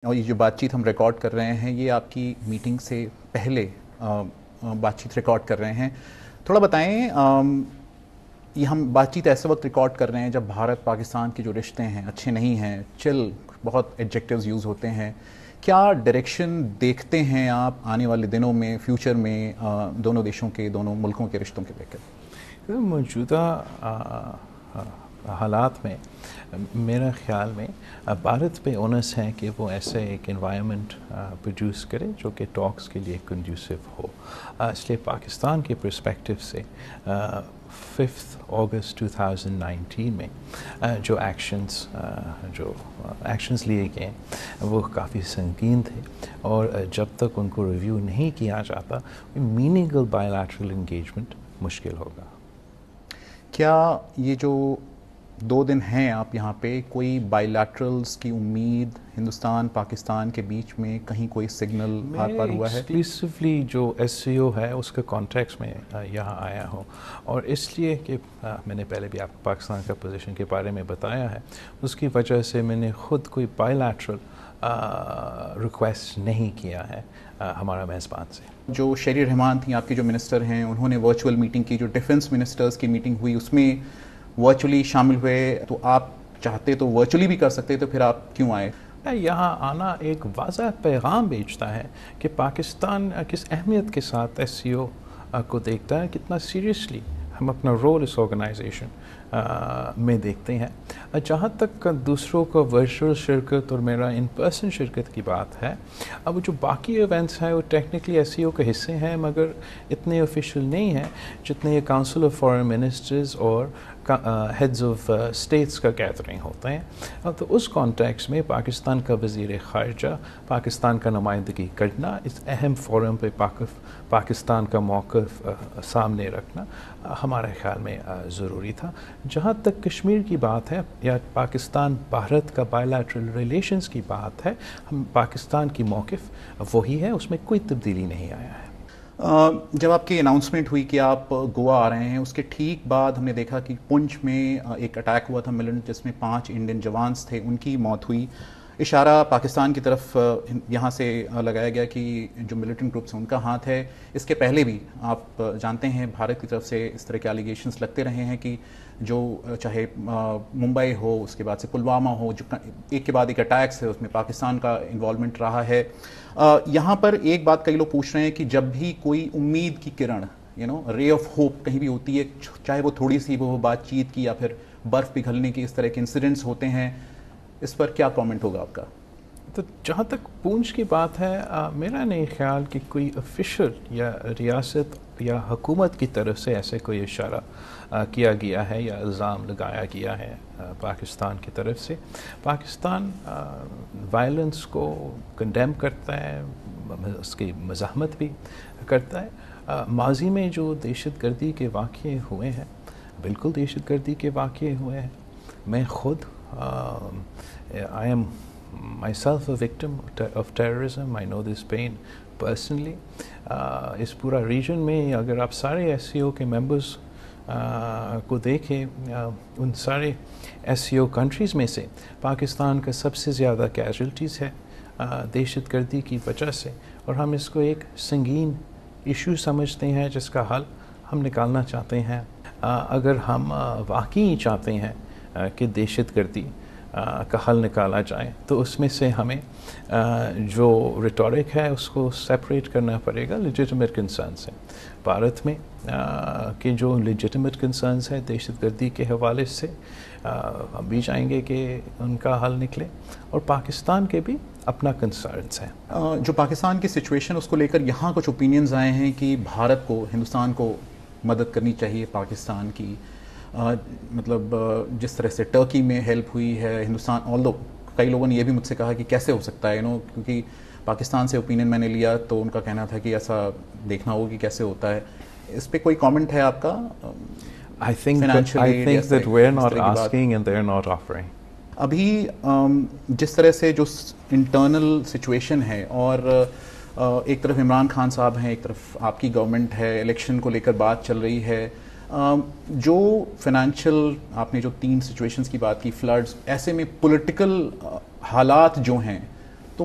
اور یہ جو بات چیت ہم ریکارڈ کر رہے ہیں یہ آپ کی میٹنگ سے پہلے بات چیت ریکارڈ کر رہے ہیں. تھوڑا بتائیں، یہ ہم بات چیت ایسے وقت ریکارڈ کر رہے ہیں جب بھارت پاکستان کے جو رشتے ہیں اچھے نہیں ہیں، چل بہت ایڈجیکٹیوز یوز ہوتے ہیں. کیا ڈائریکشن دیکھتے ہیں آپ آنے والے دنوں میں، فیوچر میں، دونوں دیشوں کے، دونوں ملکوں کے رشتوں کے لے کر؟ موجودہ حالات میں میرا خیال میں بھارت پہ اونس ہے کہ وہ ایسے ایک انوائرمنٹ پروڈیوس کرے جو کہ ٹاکس کے لیے کنڈیوسو ہو. اس لیے پاکستان کے پرسپیکٹو سے 5 اگست 2019 میں جو ایکشنز لیے گئے وہ کافی سنگین تھے، اور جب تک ان کو ریویو نہیں کیا جاتا میننگفل بائی لیٹرل انگیجمنٹ مشکل ہوگا. کیا یہ جو 2 دن ہیں آپ یہاں پہ، کوئی بائی لیٹرلز کی امید ہندوستان پاکستان کے بیچ میں کہیں کوئی سگنل آر پار ہوا ہے؟ ایکسکلوسیولی جو ایس سی او ہے اس کے کانٹیکس میں یہاں آیا ہوں، اور اس لیے کہ میں نے پہلے بھی آپ کو پاکستان کا پوزیشن کے بارے میں بتایا ہے، اس کی وجہ سے میں نے خود کوئی بائی لیٹرل ریکویسٹ نہیں کیا ہے ہمارا میزبان سے. جو شہری رحمان تھیں آپ کے جو منسٹر ہیں، انہوں نے ورچوئل میٹنگ کی، جو ڈیفنس منسٹرز کی میٹنگ ہوئی اس میں ورچولی شامل ہوئے، تو آپ چاہتے تو ورچولی بھی کر سکتے، تو پھر آپ کیوں آئے؟ یہاں آنا ایک واضح پیغام بھیجتا ہے کہ پاکستان کس اہمیت کے ساتھ ایس سی او کو دیکھتا ہے، کتنا سیریسلی ہم اپنا رول اس آرگنائزیشن میں دیکھتے ہیں. جہاں تک دوسروں کا ورچوئل شرکت اور میرا ان پرسن شرکت کی بات ہے، اب جو باقی ایونٹس ہیں وہ ٹیکنیکلی ایس سی او کے حصے ہیں، مگر اتنے آفیشیل نہیں ہیں جتنے یہ کاؤنسل آف فارن منسٹرز اور ہیڈز آف اسٹیٹس کا گیدرنگ ہوتے ہیں. تو اس کانٹیکس میں پاکستان کا وزیر خارجہ پاکستان کا نمائندگی کرنا، اس اہم فورم پہ پاکستان کا موقف سامنے رکھنا ہمارے خیال میں ضروری تھا. جہاں تک کشمیر کی بات ہے یا پاکستان بھارت کا بائی لیٹرل ریلیشنز کی بات ہے، ہم پاکستان کی موقف وہی ہے، اس میں کوئی تبدیلی نہیں آیا ہے. جب آپ کی اناؤنسمنٹ ہوئی کہ آپ گوا آ رہے ہیں، اس کے ٹھیک بعد ہم نے دیکھا کہ پنچ میں ایک اٹیک ہوا تھا ملنٹ، جس میں 5 انڈین جوانز تھے، ان کی موت ہوئی. اشارہ پاکستان کی طرف یہاں سے لگایا گیا کہ جو ملیٹنٹ گروپس ہیں ان کا ہاتھ ہے. اس کے پہلے بھی آپ جانتے ہیں بھارت کی طرف سے اس طرح کے الیگیشنز لگتے رہے ہیں کہ جو چاہے ممبئی ہو، اس کے بعد سے پلوامہ ہو، جو ایک کے بعد ایک اٹیکس ہے، اس میں پاکستان کا انوالومنٹ رہا ہے. یہاں پر ایک بات کئی لوگ پوچھ رہے ہیں کہ جب بھی کوئی امید کی کرن، رے آف ہوپ کہیں بھی ہوتی ہے، چاہے وہ تھوڑی سی وہ بات چیت کی یا پھر برف پگھلنے کی، اس طرح کے انسیڈنٹس ہوتے ہیں، اس پر کیا کامنٹ ہوگا آپ کا؟ تو جہاں تک پونچھ کی بات ہے، میرا نہیں خیال کہ کوئی آفیشیل یا ریاست یا حکومت کی طرف سے ایسے کوئی اشارہ کیا گیا ہے یا الزام لگایا گیا ہے پاکستان کی طرف سے. پاکستان وائلنس کو کنڈیم کرتا ہے، اس کی مزاحمت بھی کرتا ہے. ماضی میں جو دہشت گردی کے واقعے ہوئے ہیں، بالکل دہشت گردی کے واقعے ہوئے ہیں. میں خود I am myself a victim of terrorism. I know this pain personally. اس پورا ریجن میں اگر آپ سارے ایس سی او کے ممبرز کو دیکھیں، ان سارے ایس سی او کنٹریز میں سے پاکستان کا سب سے زیادہ کیجولٹیز ہے دہشت گردی کی وجہ سے، اور ہم اس کو ایک سنگین ایشو سمجھتے ہیں جس کا حل ہم نکالنا چاہتے ہیں. اگر ہم واقعی چاہتے ہیں کہ دہشت گردی کا حل نکالا جائے تو اس میں سے ہمیں جو ریٹورک ہے اس کو سیپریٹ کرنا پڑے گا لیجٹمیٹ کنسرنس سے. بھارت میں کہ جو لیجٹمیٹ کنسرنس ہے دہشت گردی کے حوالے سے، ہم بھی چاہیں گے کہ ان کا حل نکلے، اور پاکستان کے بھی اپنا کنسرنس ہے. جو پاکستان کی سچویشن اس کو لے کر یہاں کچھ اوپینینز آئے ہیں کہ بھارت کو، ہندوستان کو مدد کرنی چاہیے پاکستان کی. مطلب جس طرح سے ٹرکی میں ہیلپ ہوئی ہے ہندوستان، آلدو کئی لوگوں نے یہ بھی مجھ سے کہا کہ کیسے ہو سکتا ہے، کیونکہ پاکستان سے اوپینین میں نے لیا تو ان کا کہنا تھا کہ ایسا دیکھنا ہوگا کہ کیسے ہوتا ہے. اس پہ کوئی کامنٹ ہے آپ کا؟ I think that we're not asking and they're not offering. ابھی جس طرح سے جو انٹرنل سچویشن ہے، اور ایک طرف عمران خان صاحب ہیں، ایک طرف آپ کی گورنمنٹ ہے، الیکشن کو لے کر بات چل رہی ہے، جو فائنینشیل آپ نے جو 3 سچویشنز کی بات کی، فلڈز، ایسے میں پولیٹیکل حالات جو ہیں، تو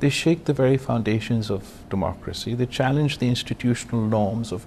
they shake the very foundations of democracy. They challenge the institutional norms of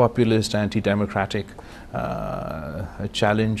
populist, anti-democratic challenge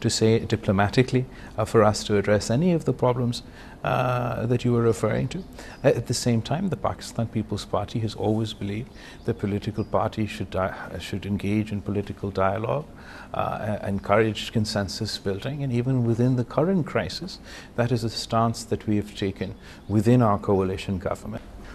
to say diplomatically for us to address any of the problems that you were referring to. At the same time, the Pakistan People's Party has always believed that political parties should engage in political dialogue, encourage consensus building, and even within the current crisis, that is a stance that we have taken within our coalition government.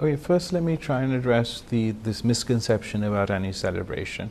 Okay, first let me try and address this misconception about any celebration.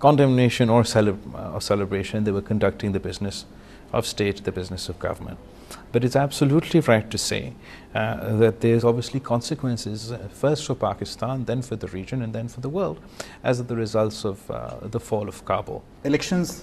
condemnation or celebration. They were conducting the business of state, the business of government. But it's absolutely right to say that there's obviously consequences, first for Pakistan, then for the region, and then for the world, as the results of the fall of Kabul. Elections